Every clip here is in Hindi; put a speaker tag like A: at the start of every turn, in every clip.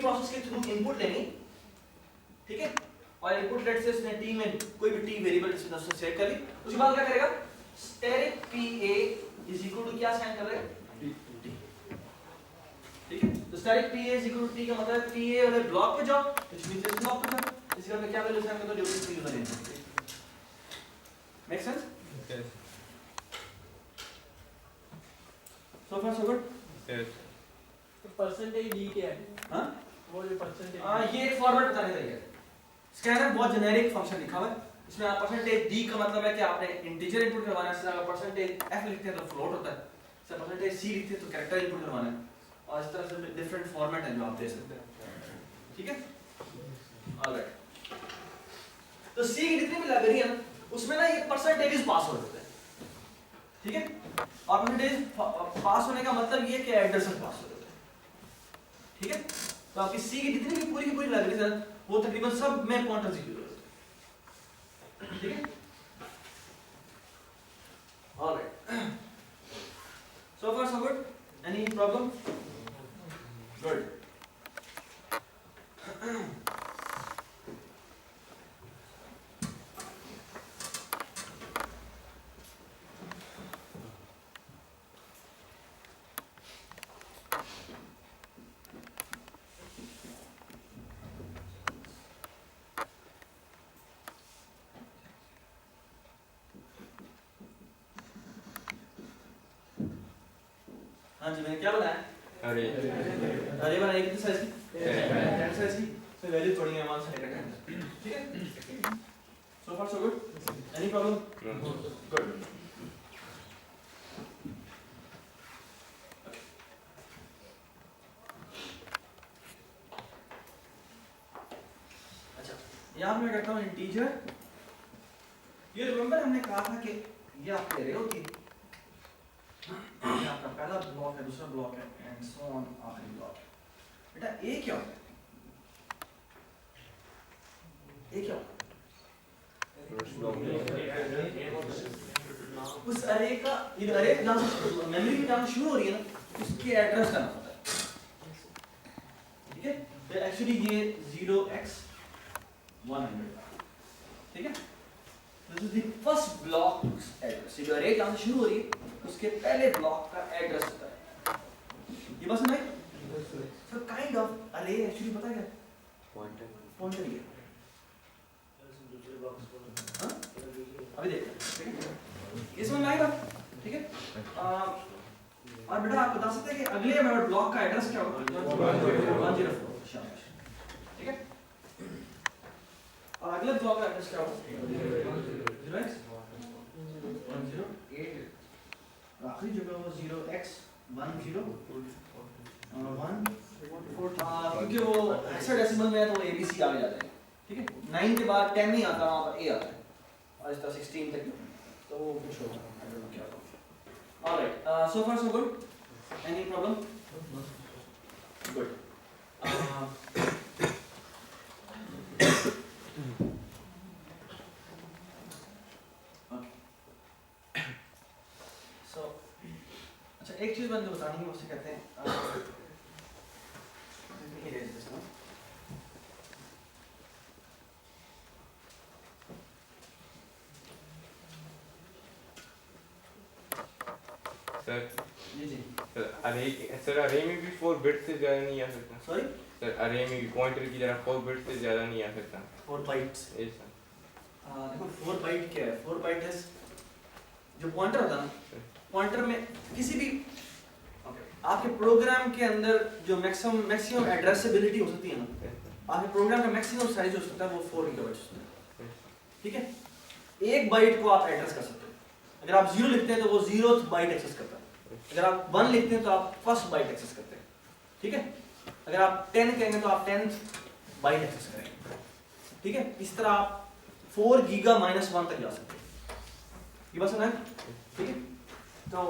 A: प्रोसेस के थ्रू इनपुट लेनी, ठीक है, और इनपुट लेट से इसने टी में कोई भी टी वेरिएबल इसमें उसने सेट कर ली, उसके बाद क्या करेगा, static PA is equal to क्या साइन कर रहे हैं, टी, ठीक है। तो static PA is equal to T का मतलब है PA वाले ब्लॉक पे जाओ, व्हिच मींस इस ब्लॉक पे जाओ, इसका मैं क्या वैल्यू साइन करता हूं, difference user name, make sense?
B: Yes.
A: So far so good?
B: Yes.
C: तो परसेंटेज डी क्या है?
A: हां
C: वो जो परसेंटेज
A: ये एक फॉर्मेट बताने का है। स्कैनर बहुत जेनेरिक फंक्शन लिखा हुआ है, इसमें आप परसेंटेज डी का मतलब है कि आपने इंटीजर इनपुट करवाना है, अगर परसेंटेज एफ लिखते हैं तो फ्लोट होता है, से परसेंटेज सी लिखते हैं तो कैरेक्टर इनपुट करवाना है, और इस तरह से डिफरेंट फॉर्मेट है जो आप दे सकते हैं, ठीक है। ऑलराइट, तो सी की जितनी भी लाइब्रेरी है ना उसमें ना ये परसेंटेज पास हो जाते हैं, ठीक है, और परसेंटेज पास होने का मतलब ये कि एड्रेस पास हो जाते हैं, ठीक है। तो आपकी सी की जितनी भी पूरी की पूरी लाइब्रेरी है वो तकरीबन सब में पॉइंटर जीरो है, ठीक है। Alright, so far so good, any problem? Good. हाँ जी, मैंने क्या बनाया?
B: अरे
A: अरे बनाई कितने साइज की? 10 साइज की। तो वैल्यू थोड़ी है मान से लेकर 10, ठीक है। So far so good. Any problem?
B: No.
A: Good. अच्छा, यहाँ मैं कहता हूँ इंटीजर। ये रिमेम्बर हमने कहा था कि ये आप ले रहे हो कि ये आपका पहला ब्लॉक है, दूसरा ब्लॉक है, एंड सो ऑन, आखिरी ब्लॉक है। बेटा ए क्या होता है? ए क्या होता है? उस अरे का, ये अरे जहाँ मेमोरी में जहाँ शुरू हो रही है ना उसके एड्रेस का नाम होता है, ठीक है। तो एक्चुअली ये 0x100, ठीक है। This is the first block address, ये जो अरे जहाँ शुरू हो रही है उसके पहले ब्लॉक का एड्रेस होता है, ये बस नहीं। So kind of array actually पता है क्या? पॉइंटर ही है। हाँ? अभी देखते हैं, ठीक है? इसमें लाएगा, ठीक है? और बेटा आप बता सकते हैं कि अगले मेरे ब्लॉक का एड्रेस क्या होगा? 104, शाबाश, ठीक है? और अगले ब्लॉक का एड्रेस क्या होगा? 0x 108, आखिरी जगह वो 0x10 1 क्योंकि वो हेक्साडेसिमल में है तो ABC आगे जाते हैं, ठीक है। 9 के बाद 10 नहीं आता, वहाँ पर A आता है, और इस तरह 16 तक तो वो कुछ होगा, I don't know क्या होगा। Alright, so far so good. Any problem? Good. Okay. So, अच्छा एक चीज़ मैंने बतानी है, उसे कहते हैं
B: सर
A: जी जी
B: सर अरे में भी 4 बिट्स से ज़्यादा नहीं आ सकता।
A: सॉरी
B: सर अरे में भी पॉइंटर की तरह 4 बिट्स से ज़्यादा नहीं आ सकता।
A: 4 बाइट्स।
B: Yes sir.
A: देखो 4 बाइट क्या है? 4 बाइट है जो पॉइंटर होता है ना, पॉइंटर में किसी भी आपके प्रोग्राम के अंदर जो मैक्सिमम एड्रेसेबिलिटी हो सकती है ना, आपके प्रोग्राम का मैक्सिमम साइज हो सकता है वो 4 किलोबाइट्स होता है, ठीक है। एक बाइट को आप एड्रेस कर सकते हो। अगर आप 0 लिखते हैं तो वो 0th बाइट एक्सेस करता है, अगर आप 1 लिखते हैं तो आप फर्स्ट बाइट एक्सेस करते हैं, ठीक है। अगर आप 10 कहेंगे तो आप 10th बाइट एक्सेस करेंगे, ठीक है। इस तरह आप 4 गीगा -1 तक जा सकते हैं, ये बात सुना है, ठीक है। तो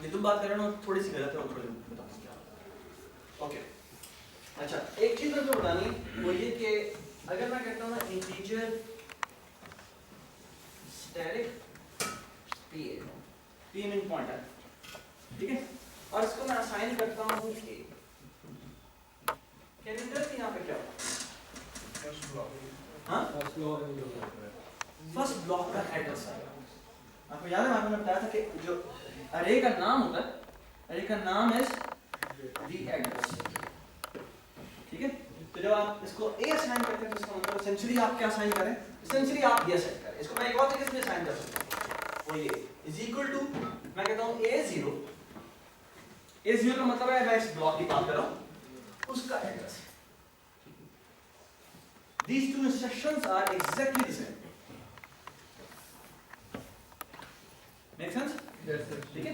A: ये तुम बात कर रहे हो थोड़ी सी गलत है, और थोड़ी बताऊं क्या। ओके, अच्छा एक चीज मुझे बतानी है, वो ये कि अगर मैं कहता हूँ ना integer static P mean pointer, ठीक है, और इसको मैं असाइन करता हूँ हाँ फर्स्ट ब्लॉक का एड्रेस आएगा। आपको याद है आपने बताया था कि जो अरे का नाम होता है, अरे का नाम इज द एड्रेस। ठीक है, तो जब आप इसको ए असाइन करते हैं तो इसका मतलब एसेंशियली आप क्या असाइन करें, एसेंशियली आप ये सेट करें। इसको मैं एक और तरीके से असाइन कर सकता हूं, वो ये इज इक्वल टू, मैं कहता हूं a0 का मतलब है मैं इस ब्लॉक की बात कर रहा हूं उसका address. These two instructions are exactly the same. Make sense?
C: Yes, sir.
A: ठीक है,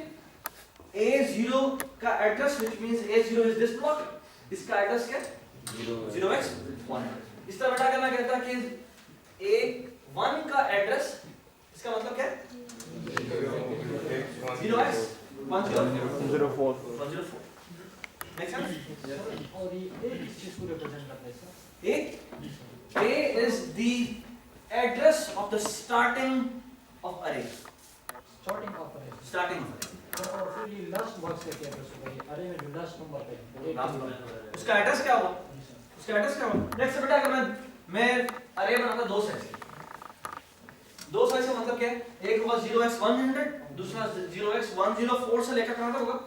A: A0 का address which means A0 is this block, इसका एड्रेस क्या है 0x100। इस तरह बेटा अगर मैं कहता कि A1 का एड्रेस इसका मतलब क्या है 0x104। Make sense?
C: और ये किस चीज को रिप्रेजेंट करता है sir?
A: A is the address of the starting of array।
C: Starting of अरे।
A: Starting of array।
C: और फिर ये लास्ट बॉक्स का क्या एड्रेस होगा? ये अरे में जो लास्ट नंबर है
A: उसका एड्रेस क्या होगा? उसका एड्रेस क्या होगा? नेक्स्ट बेटा अगर मैं अरे बनाता दो साइज का, दो साइज का मतलब क्या है, एक होगा 0x100, दूसरा 0x104 से लेकर कहां तक होगा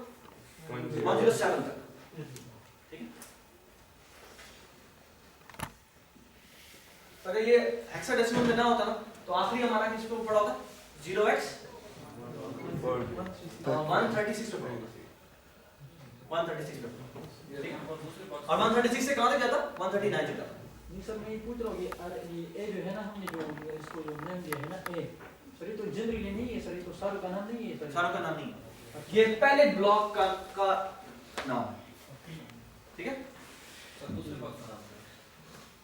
A: 107 तक। ठीक है, तो अगर ये हेक्साडेसिमल में ना होता ना तो आखिरी हमारा किस पे पड़ा होता 0x 136 पे पड़ा होता 136 पे। ठीक है, और 136 से कहां तक जाता 139 तक जाता।
C: नहीं सर मैं ये पूछ रहा हूँ ये ए जो है ना हमने जो इसको जो नेम दिया है ना ए सर ये तो जनरली नहीं है सर, ये तो सारों का नाम नहीं है सर।
A: सारों का नाम नहीं है, ये पहले ब्लॉक का नाम है। ठीक है, दूसरे ब्लॉक का नाम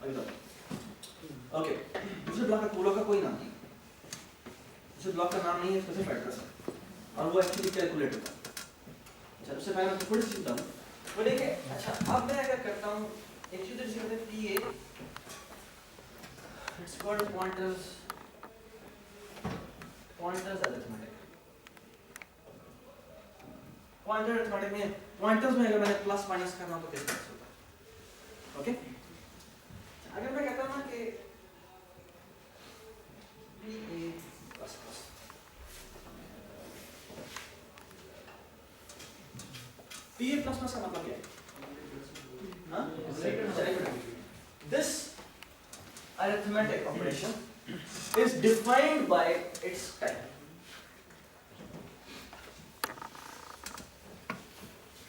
A: है ओके, दूसरे ब्लॉक का पूरा का कोई नाम नहीं है, दूसरे ब्लॉक का नाम नहीं है, स्पेसिफिक एड्रेस है और वो एक्चुअली कैलकुलेट होता है। अच्छा उससे पहले मैं थोड़ी सी बताऊं वो देखिए। अच्छा अब मैं अगर करता हूं एक चीज जैसे कहते हैं PA, it's called pointers arithmetic. Pointer arithmetic में पॉइंटर्स में अगर मैंने प्लस माइनस करना हो तो कैसे होता है। ओके, अगर मैं कहता हूं ना कि PA plus plus, PA plus plus का मतलब क्या है? हाँ? This arithmetic operation is defined by its type.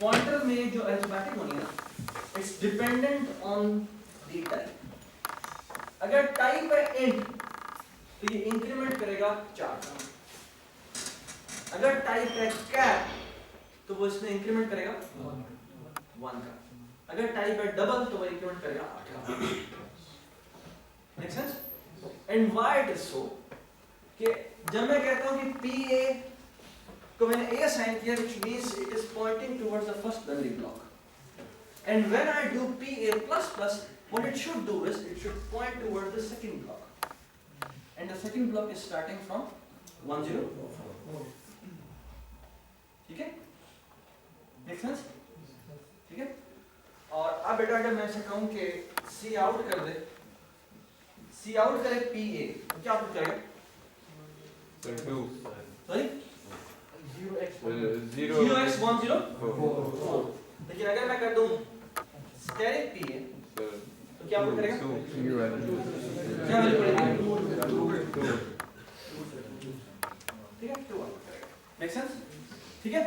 A: Pointer में जो arithmetic होनी है ना, it's dependent on the type. अगर type है int तो ये increment करेगा 4 का। अगर type है cap तो वो इसमें increment करेगा 1 का। अगर टाइप है डबल तो वो इंक्रीमेंट करेगा 8 का। Make sense? And why it is so कि जब मैं कहता हूं कि PA को मैंने A असाइन किया which means it is pointing towards the first binary block, and when I do PA plus plus what it should do is it should point towards the second block, and the second block is starting from 104। ठीक है, मेक सेंस? ठीक है, और अब बेटा अगर मैं ऐसे कहूं कि सी आउट कर दे, सी आउट करे PA तो क्या आउट करेगा सॉरी 0x104। लेकिन अगर मैं कर दूं स्टेरिक PA तो क्या आउट करेगा क्या वैल्यू पड़ेगी 2। ठीक है, 2 आउट करेगा। Make sense? ठीक है,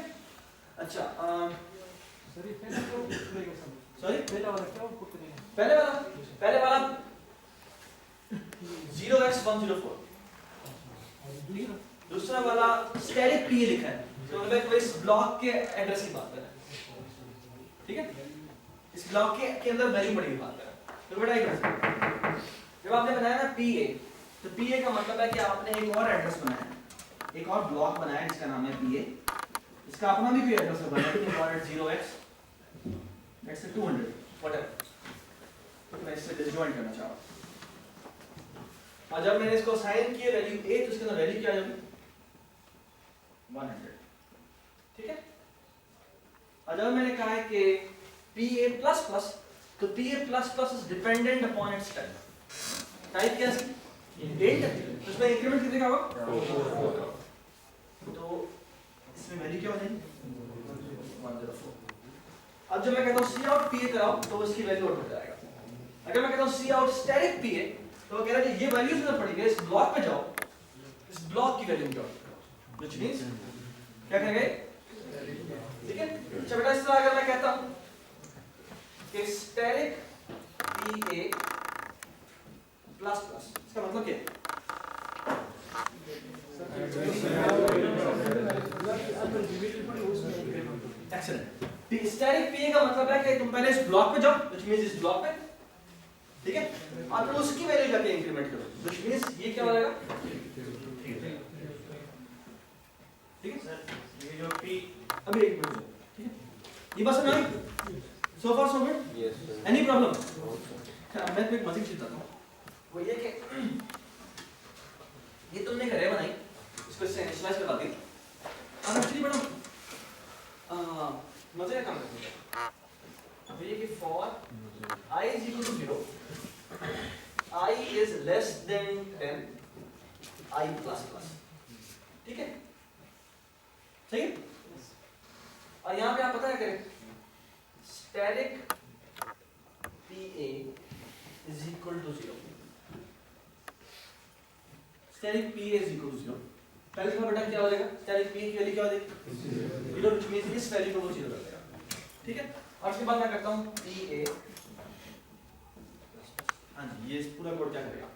A: अच्छा
C: सर ये पहला क्या करेगा सर?
A: सॉरी
C: पहला वाला क्या आउटपुट करेगा?
A: पहले वाला 0x104, दूसरा वाला स्टैटिक PA लिखा है तो मतलब इस ब्लॉक के एड्रेस की बात कर रहा है। ठीक है, इस ब्लॉक के अंदर वैल्यू पड़ी हुई बात कर रहा है। तो बेटा एक जब आपने बनाया ना PA तो PA का मतलब है कि आपने एक और एड्रेस बनाया, एक और ब्लॉक बनाया जिसका नाम है PA। इसका अपना भी कोई एड्रेस होगा, लेकिन 0x let's say 200 whatever, तो मैं इससे डिसजॉइंट करना चाह रहा हूं। और जब मैंने इसको असाइन किया वैल्यू A तो इसके अंदर वैल्यू क्या आ जाएगी 100। ठीक है, और जब मैंने कहा है कि PA++ तो PA++ is dependent upon its type। Type क्या है int, तो इसमें इंक्रीमेंट कितने का होगा? तो इसमें वैल्यू क्या हो जाएगी? 104। अब जब मैं कहता हूँ सी आउट पीए कराओ तो इसकी वैल्यू आउट हो जाएगा। अगर मैं कहता हूँ सी आउट स्टैटिक पीए तो वो कह रहा है कि ये वैल्यूज ना पड़ी इस ब्लॉक पे जाओ, इस ब्लॉक की वैल्यू निकालो, व्हिच मींस क्या करेंगे? ठीक है, अच्छा बेटा इस तरह अगर मैं कहता हूँ कि स्टैटिक पीए प्लस प्लस, इसका मतलब क्या है? एक्सीलेंट। स्टैटिक पीए का मतलब है कि तुम पहले इस ब्लॉक पे जाओ, व्हिच मींस इस ब्लॉक पे, ठीक है, और फिर उसकी वैल्यू जाके इंक्रीमेंट करो, व्हिच मींस ये क्या हो जाएगा? ठीक है सर, ये जो पी अभी एक मिनट, ठीक है, ये बस समझ आई? So far so good? Yes sir. Any problem? मैं तो एक मजेदार चीज बताता हूँ, वो ये कि ये तुमने एक अरे बनाई, इसको इससे इनिशियलाइज करवा दी, और एक्चुअली बड़ा मजे का काम करते हैं। अब ये कि for I is equal to 0, I is less than 10, I plus plus, ठीक है? सही है? और यहाँ पे आप पता है करें static PA is equal to 0, static PA is equal to 0, पहले का बेटा क्या हो जाएगा? static PA की वैल्यू क्या हो जाएगी? 0, which means इस वैल्यू को वो 0 कर देगा, ठीक है? और उसके बाद मैं करता हूँ PA, हाँ जी, ये पूरा कोड क्या करेगा?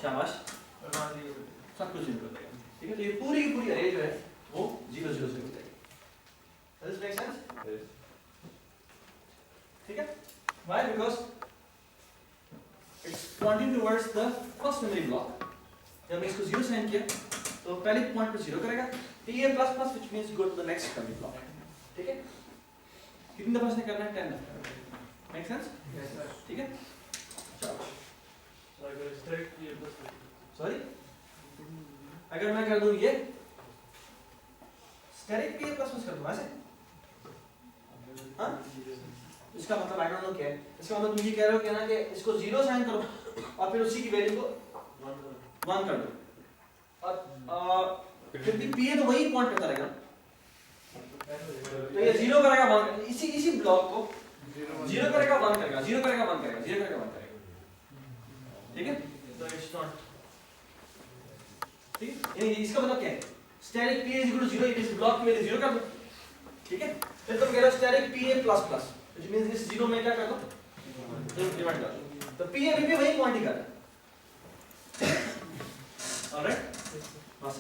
A: शाबाश, सब कुछ 0 कर देगा, ठीक है? तो ये पूरी की पूरी अरे जो है वो 0 0 0 हो जाएगी। Does this make sense? ठीक है? Why? Because it's pointing towards the first memory block. जब मैं इसको 0 साइन किया तो पहले पॉइंट पर 0 करेगा, PA plus plus which means go to the next memory block, ठीक है? कितनी दफा इसने करना है? 10 दफा। Make sense? Yes sir. ठीक है? चलो। सॉरी, अगर मैं कर दूं ये स्टैटिक PA प्लस प्लस कर दूं ऐसे, हाँ? इसका मतलब आई डोंट नो क्या है, इसका मतलब तुम ये कह रहे हो कि ना कि इसको 0 साइन करो और फिर उसी की वैल्यू को 1 कर दो, और फिर भी PA तो वही पॉइंट करता रहेगा, तो ये 0 करेगा 1, इसी ब्लॉक को 0 करेगा 1 करेगा, 0 करेगा 1 करेगा, 0 करेगा 1 करेगा, ठीक है? तो इट्स नॉट ठीक, यानी इसका मतलब क्या है? Static PA is equal to 0, इस ब्लॉक की वैल्यू 0 कर दो, ठीक है? फिर तुम कह रहे हो static PA plus plus, which means इस 0 में क्या कर दो? इंक्रीमेंट कर दो, तो PA भी वही पॉइंट ही कर रहा है, ऑलराइट? बस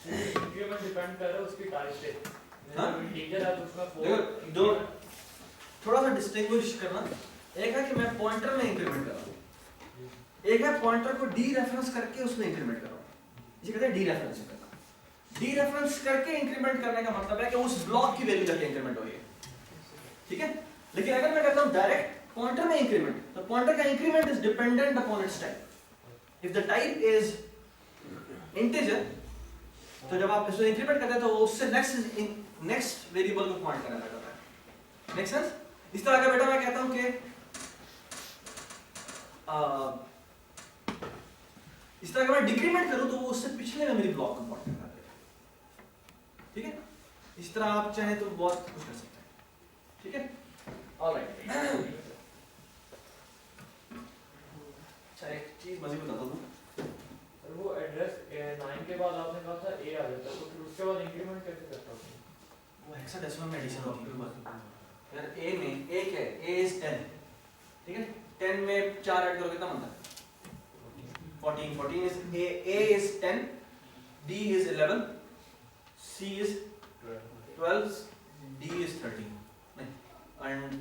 D: इंक्रीमेंट डिपेंड कर रहा है उसकी टाइप पे।
A: हां
D: इंटीजर है तो उसका
A: देखो दो थोड़ा सा डिस्टिंग्विश करना, एक है कि मैं पॉइंटर में इंक्रीमेंट कर रहा हूं, एक है पॉइंटर को डी रेफरेंस करके उसमें इंक्रीमेंट कर रहा हूं, इसे कहते हैं डी रेफरेंस करना। डी रेफरेंस करके इंक्रीमेंट करने का मतलब है कि उस ब्लॉक की वैल्यू जाके इंक्रीमेंट हो रही है, ठीक है? लेकिन अगर मैं कहता हूं डायरेक्ट पॉइंटर में इंक्रीमेंट, तो पॉइंटर का increment is dependent upon its type. If the type is integer, तो जब आप इसको इंक्रीमेंट करते हैं तो वो उससे नेक्स्ट वेरिएबल को पॉइंट करने लगता है। Make sense? इस तरह का बेटा मैं कहता हूं कि इस तरह का मैं डिक्रीमेंट करूं तो वो उससे पिछले मेमोरी ब्लॉक को पॉइंट करता है, ठीक है? इस तरह आप चाहें तो बहुत कुछ कर सकते हैं, ठीक है? ऑलराइट, अच्छा एक चीज मज़े बताता हूं,
D: वो एड्रेस 9 के बाद आपने कहा था A आ जाता है, तो फिर उसके बाद इंक्रीमेंट कैसे करता हूँ?
A: वो हेक्साडेसिमल में एडिशन होती है यार। A में A क्या है? A is 10, ठीक है? 10 में 4 ऐड करोगे कितना बनता है? 14, 14 is A is 10, D is 11, C is 12, D is 13, and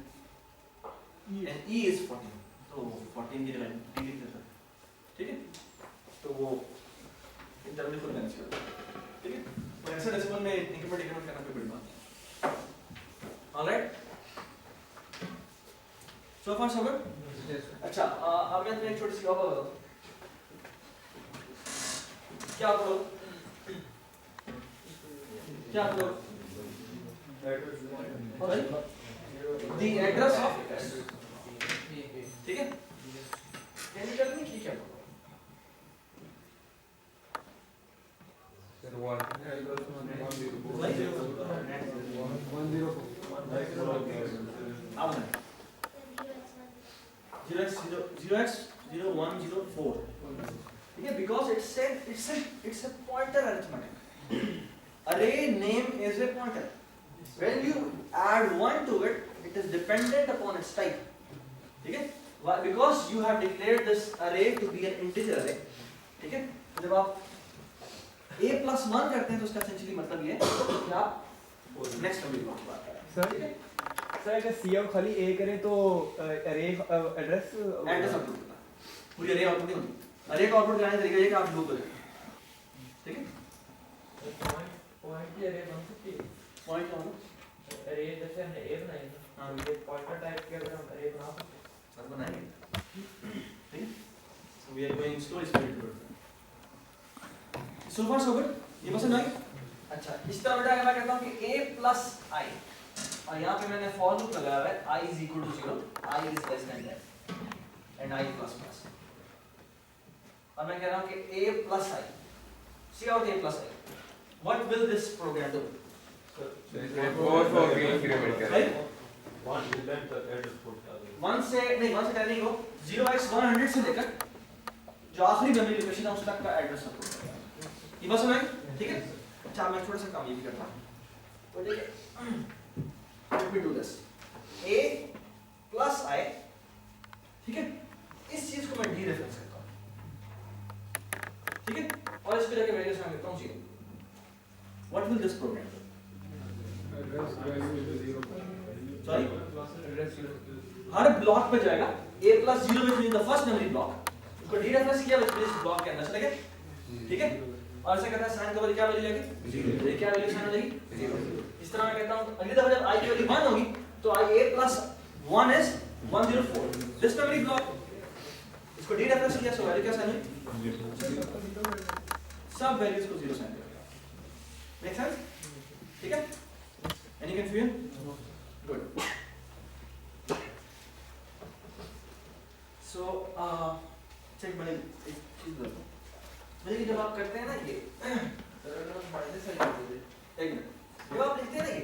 A: E is 14, तो 14 की वैल्यू D लिख देता है, ठीक है? तो वो इंटरवल खुद मैनेज करता है, ठीक है? तो हेक्साडेसिमल में इंक्रीमेंट करना कोई बड़ी बात नहीं। ऑलराइट, सो फार सो गुड? अच्छा, अब मैं तुम्हें एक छोटी सी और बात बताता हूं। क्या आप लोग the address of s, ठीक है? यानी करने की क्या बोलो?
B: Sir, 1.
A: अब ना 0x0104, ठीक है? Because it's a pointer arithmetic. Array name is a pointer. When you add 1 to it, it is dependent upon its type. ठीक है? Why? Because you have declared this array to be an integer array. ठीक है? जब आप a plus 1 करते हैं तो उसका essentially मतलब ये है कि आप next नंबर की बात कर रहे हैं.
E: सर
A: ठीक है?
E: सर अगर सी आउट खाली ए करें तो अरे एड्रेस
A: एड्रेस आउटपुट होता है. पूरी array आउटपुट नहीं होती. array का आउटपुट कराने का तरीका ये है कि आप लूप करें. ठीक है?
D: पॉइंट की array बन सकती है।
A: पॉइंट क्या होगा?
D: array जैसे हमने a बनाई ना,
A: हाँ.
D: ये pointer type के अगर हम array बना सकते हैं।
A: सर बनाएंगे. ठीक है? So we are going slowly towards that. So far so good. ये बस नहीं. अच्छा, इस तरह बेटा अगर मैं कहता हूँ कि a plus I और यहाँ पे मैंने for loop लगाया है I is equal to 0, I is less than 10 and I plus plus. और मैं कह रहा हूँ कि a plus I. See out a plus I. What will this program do?
B: So it will go for the increment करें.
A: Right?
F: 1
A: से 10 नहीं हो 0x100 से लेकर जो आखिरी मेमोरी लोकेशन है उस तक का एड्रेस सपोर्ट करेगा. ये बस है ठीक है. अच्छा मैं थोड़ा सा काम ये भी करता हूँ. तो देखिए let me do this a plus I. ठीक है. इस चीज को मैं डीरेफरेंस करता हूँ. ठीक है. और इस पे जाके वैल्यूज मैं करता हूँ 0. What will this program do? Sorry? Her block पे जाएगा a plus 0 which means the first memory block. उसको डीरेफरेंस किया which means ब्लॉक के अंदर चलेगा. ठीक है. और ऐसे कहता है साइन का वैल्यू क्या वैल्यू जाएगी? 0. ये क्या वैल्यू साइन हो जाएगी? 0. इस तरह मैं कहता हूँ अगली दफा जब i की वैल्यू 1 होगी तो i a plus 1 is 104. This memory block इसको डीरेफरेंस किया सो वैल्यू क्या साइन हुई? सब वैल्यूज को 0 साइन करेगा. Make sense? ठीक है? Any confusion? Good. So check मैंने एक चीज बताऊं. मतलब जब आप करते हैं ना ये एक मिनट जब आप लिखते हैं ना ये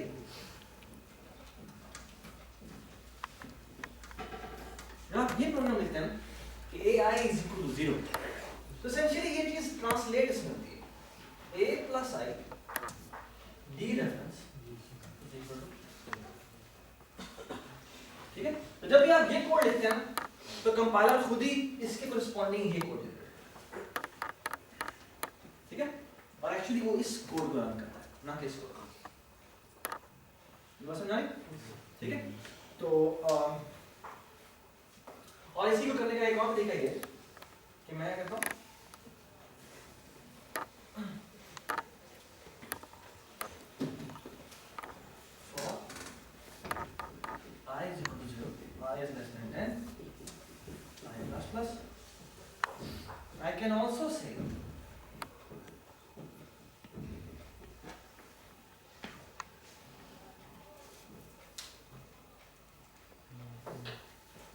A: जब आप ये प्रोग्राम लिखते हैं ना कि ai is equal to 0 तो essentially ये चीज ट्रांसलेट इसमें होती है a plus I dereference is equal to. ठीक है. तो जब भी आप ये कोड लिखते हैं तो कंपाइलर खुद ही इसके कोरिस्पोंडिंग ये कोड देता है. ठीक है. और एक्चुअली वो इस कोड को रन करता है ना कि इसको. ये बात समझ आई? ठीक है. तो और इसी को करने का एक और तरीका ये है कि मैं क्या करता हूँ I is equal to 0, I is less than 10, I plus plus. I can also say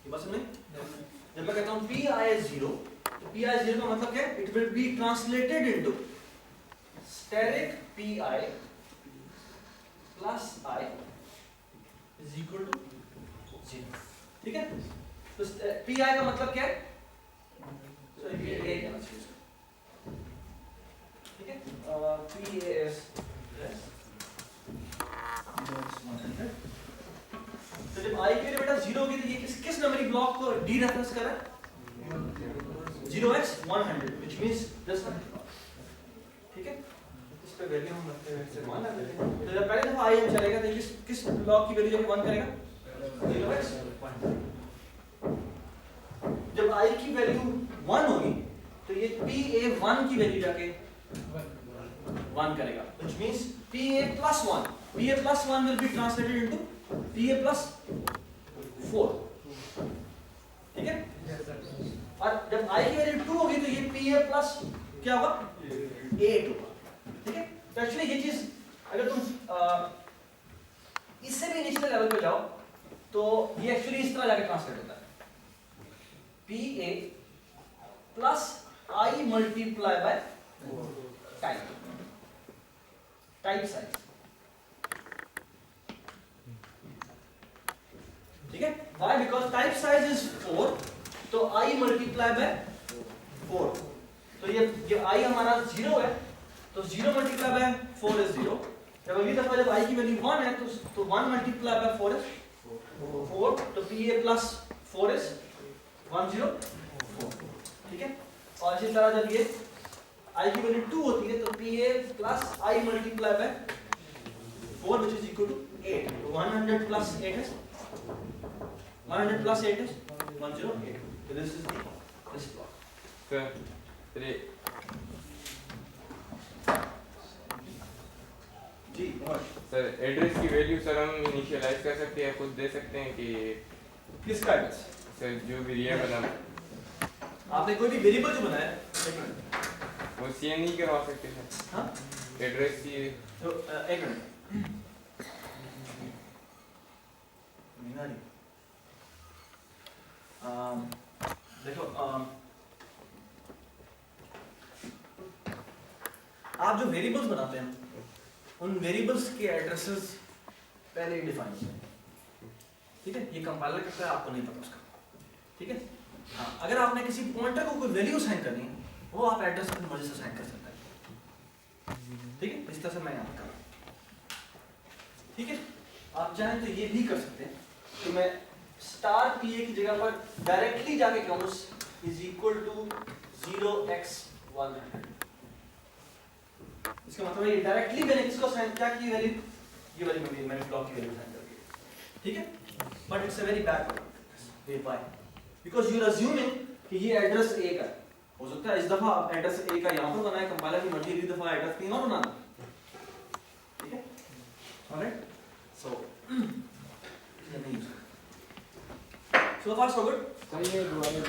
A: ये बात समझे? जब मैं कहता हूँ pi is 0, तो pi is 0 का मतलब क्या है? It will be translated into steric pi plus I is equal to 0. ठीक है. तो pi का मतलब क्या है? सॉरी pi कहना चाहिए. ठीक है. pi is less than 100. तो जब I के लिए बेटा 0 होगी तो ये किस मेमोरी ब्लॉक को डीरेफरेंस कर रहा है? 0x100 which means this one. ठीक है. इस पे वैल्यू हम रखते हैं से 1 रख देते हैं. तो जब पहले दफा I हम चलेगा तो किस ब्लॉक की वैल्यू जाके 1 करेगा? 0x100. जब I की वैल्यू 1 होगी तो ये PA1 की वैल्यू जाके 1 करेगा which means PA plus 1. PA plus 1 will be translated into PA plus 4. ठीक है. और जब I की वैल्यू 2 होगी तो ये PA plus क्या होगा? A2. ठीक है. तो एक्चुअली ये चीज अगर तुम इससे भी निचले लेवल पे जाओ तो ये एक्चुअली इस तरह जाके ट्रांसलेट होता है, PA plus I multiply by type size, ठीक है। Why? Because type size is 4, तो I मल्टीप्लाई बाय 4, तो ये I हमारा 0 है, तो 0 मल्टीप्लाई बाय 4 इज 0। जब अगली दफा जब I की वैल्यू 1 है तो 1 मल्टीप्लाई बाय 4 इज 4, तो PA प्लस 4 इज 104, ठीक है। और इसी तरह जब ये I की वैल्यू 2 होती है तो PA plus I multiply by 4 which is equal to 8, तो 100 plus 8 is 100 plus 8 is 108, so this is this block.
B: Sir चलिए
A: जी
B: सर एड्रेस की वैल्यू सर हम इनिशियलाइज कर सकते हैं, खुद दे सकते हैं कि
A: किसका एड्रेस?
B: सर जो वेरिएबल हम
A: आपने कोई भी वेरिएबल जो बनाया है
B: वो CN नहीं करवा सकते सर,
A: हाँ
B: एड्रेस की
A: तो एक मिनट देखो आप जो वेरिएबल्स बनाते हैं उन वेरिएबल्स के एड्रेसेस पहले ही डिफाइन होते हैं, ठीक है। ये कंपाइलर करता है, आपको नहीं पता उसका, ठीक है। हाँ, अगर आपने किसी पॉइंटर को कोई वैल्यू साइन करनी है वो आप एड्रेस अपनी मर्जी से साइन कर सकते हैं, ठीक है। इस तरह से मैं यहाँ कर रहा हूँ, ठीक है। आप चाहें तो ये भी कर सकते हैं कि मैं स्टार PA की जगह पर डायरेक्टली जाके कहूँ इज इक्वल टू 0x100, इसका मतलब है ये डायरेक्टली मैंने किसको साइन क्या की वैल्यू, ये वाली मैंने ब्लॉक की वैल्यू साइन कर दी, ठीक है। But it's a very bad way, why? Because you are assuming कि ये एड्रेस A का है, हो सकता है इस दफा आप एड्रेस A का यहां पर बनाए, कंपाइलर की मर्जी अगली दफा एड्रेस कहीं और बनाना, ठीक है। ऑलराइट, सो so far so good.
C: सही है दोबारा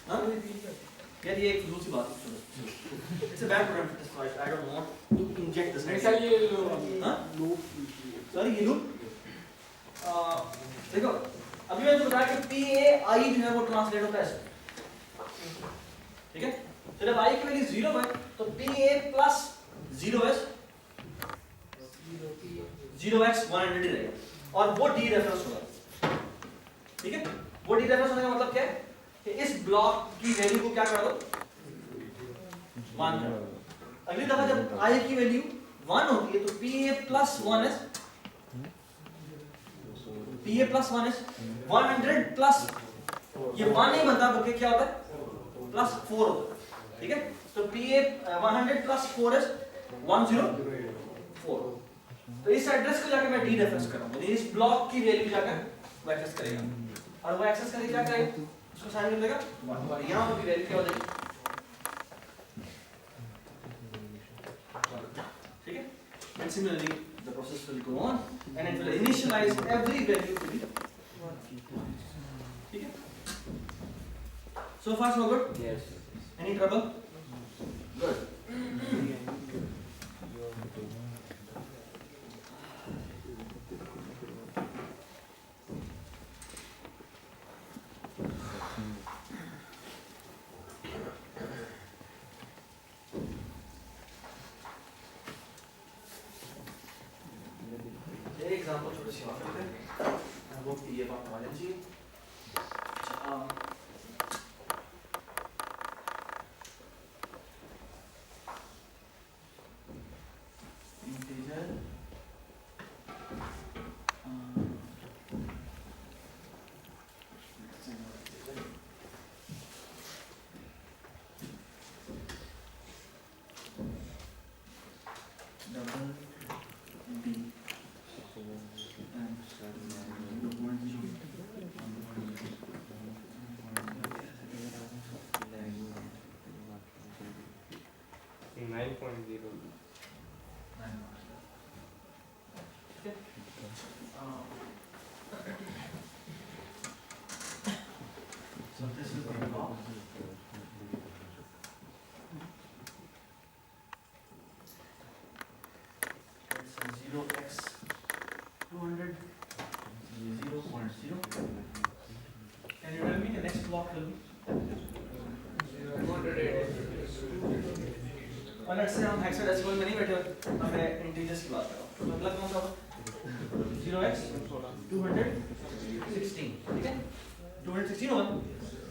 A: हाँ यार ये एक दूसरी बात है, it's a bad program for this I don't want to inject this
C: नहीं सर ये
A: हाँ
C: लूप
A: सॉरी ये लूप देखो अभी मैंने बताया कि PAI जो है वो ट्रांसलेट होता है, ठीक है। तो जब I की वैल्यू 0 है तो PA प्लस 0s 0x100 रहेगा और वो D रेफरेंस होगा, ठीक है। वो D रेफरेंस होने का मतलब क्या है कि इस ब्लॉक की वैल्यू को क्या कर दो 1 कर दो। अगली दफा जब I की वैल्यू 1 होती है तो PA plus 1s PA plus 1s 100 plus ये 1 नहीं बनता बल्कि क्या होता है प्लस 4 होता है, ठीक है। तो PA 100 प्लस 4s 104, तो इस एड्रेस को जाकर मैं D रेफरेंस कर रहा हूं, यानी इस ब्लॉक की वैल्यू जाकर वो एक्सेस करेगा और वो एक्सेस करके क्या करेगा उसको साइन कर देगा और यहां पर भी वैल्यू क्या हो जाएगी, ठीक है। And similarly the process will go on and it will initialize every value to be ठीक है। So far so good?
B: yes
A: Any trouble? Good. Example छोटी सी बात करते हैं, आई होप ये बात समझ लीजिए। Integer double B So this is the block. It's 0x200 और लेट्स से हम हेक्साडेसिमल में नहीं बैठे हुए, अब मैं इंटीजर्स की बात कर रहा हूँ। तो अगला कौन सा होगा? 0x 216, ठीक है? 216 होगा,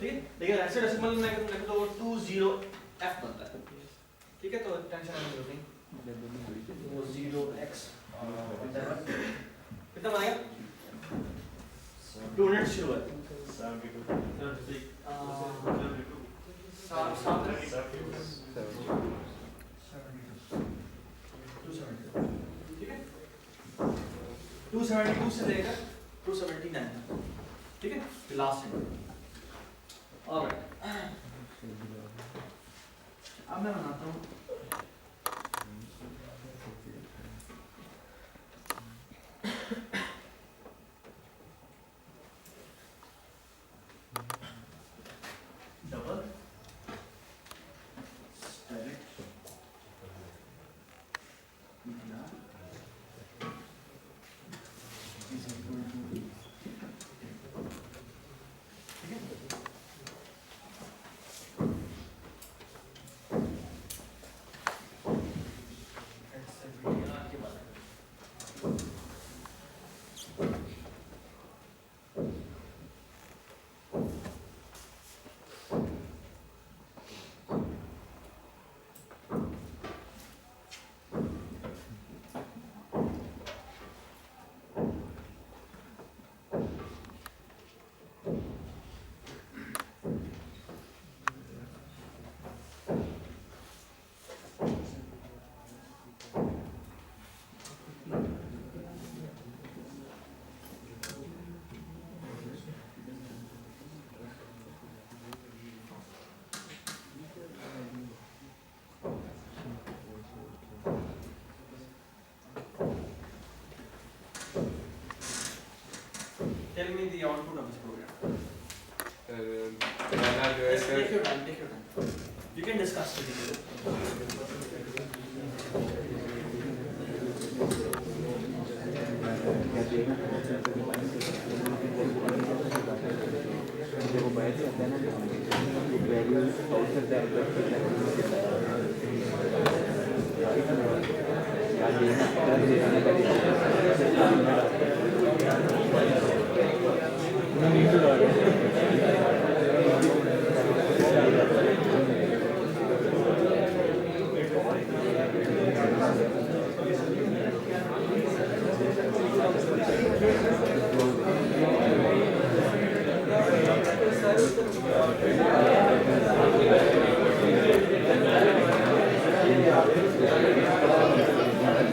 A: ठीक है? लेकिन हेक्साडेसिमल में लिखो तो वो 20f बनता है, ठीक है? तो टेंशन नहीं होती, वो 0x कितना बनेगा? 200 शुरू है, 272 से लेकर 279, ठीक है? लास्ट है। ऑलराइट, अब मैं बनाता हूँ double static Tell me the output of this program.
B: पहला जो है
A: Just
B: sir
A: take your time, take your time. You can discuss with each other.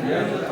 E: Yeah.